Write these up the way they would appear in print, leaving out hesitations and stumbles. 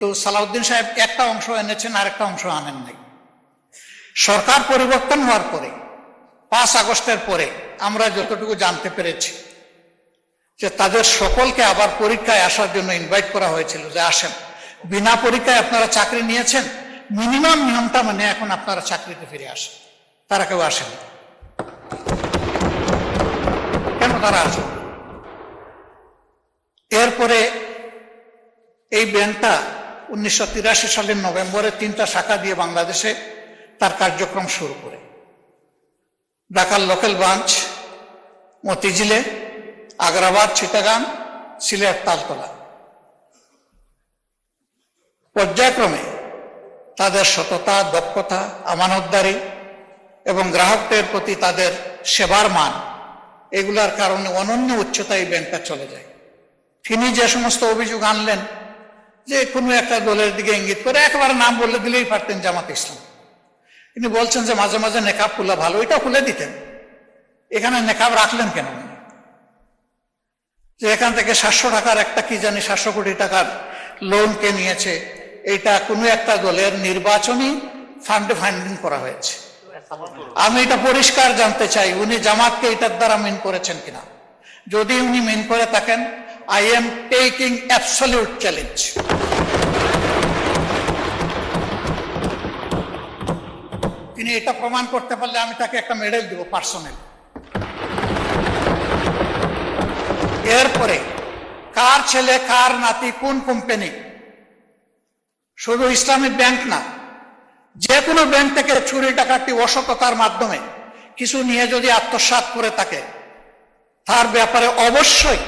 তো সালাউদ্দিন সাহেব একটা অংশ এনেছেন, আরেকটা অংশ আনেন নাই। সরকার পরিবর্তন হওয়ার পরে 5 আগস্টের পরে আমরা যতটুকু জানতে পেরেছি যে তাদের সকলকে আবার পরীক্ষায় আসার জন্য ইনভাইট করা হয়েছিল, যে আসেন, বিনা পরীক্ষায় আপনারা চাকরি নিয়েছেন, মিনিমাম নিয়মটা মানে এখন আপনারা চাকরিতে ফিরে আসেন। তারা কেউ আসেন। কেন তারা আসেন? এরপরে এই ব্যাংকটা 1983 সালের নভেম্বরে 3টা শাখা দিয়ে বাংলাদেশে তার কার্যক্রম শুরু করে। ঢাকার লোকাল ব্রাঞ্চ মতিঝিলে, আগ্রাবাদ, চিটাগাং, সিলেট, তালতলা। পর্যায়ক্রমে তাদের সততা, দক্ষতা, আমানতদারি এবং গ্রাহকদের প্রতি তাদের সেবার মান, এগুলার কারণে অনন্য উচ্চতায় ব্যাংকটা চলে যায়। তিনি যে সমস্ত অভিযোগ আনলেন, যে কোনো একটা দলের দিকে ইঙ্গিত করে, একবার নাম বলে দিলেই পারতেন জামাত ইসলাম। তিনি বলছেন যে মাঝে মাঝে নেকাব খোলা ভালো, এটা খুলে দিতেন, এখানে নেকাব রাখলেন কেন? যে এখান থেকে 700 টাকার একটা কি জানি 700 কোটি টাকার লোন কে নিয়েছে, এটা কোনো একটা দলের নির্বাচনী ফান্ডে ফান্ডিং করা হয়েছে। আমি এটা পরিষ্কার জানতে চাই, উনি জামাতকে এটার দ্বারা মিন করেছেন কিনা। যদি উনি মিন করে থাকেন, I am taking absolute challenge. তিনি এটা প্রমাণ করতে পারলে আমি তাকে একটা মেডেল দেব পার্সোনাল। এরপরে কার ছেলে, কার নাতি, কোন কোম্পানি, শুধু ইসলামিক ব্যাংক না, যে কোনো ব্যাংক থেকে চুরি ডাকাতি অসততার মাধ্যমে কিছু নিয়ে যদি আত্মসাৎ করে থাকে, তার ব্যাপারে অবশ্যই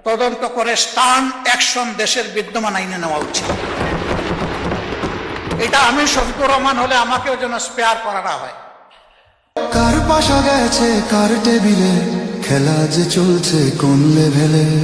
তদন্ত করে স্টার্ন অ্যাকশন দেশের বিদ্যমান আইনে নেওয়া উচিত। এটা আমি শফিকুর রহমান হলে আমাকেও যেন স্পেয়ার করা না হয়। কার পাশা গেছে কার টেবিলে, খেলা যে চলছে কোন লেভেলে।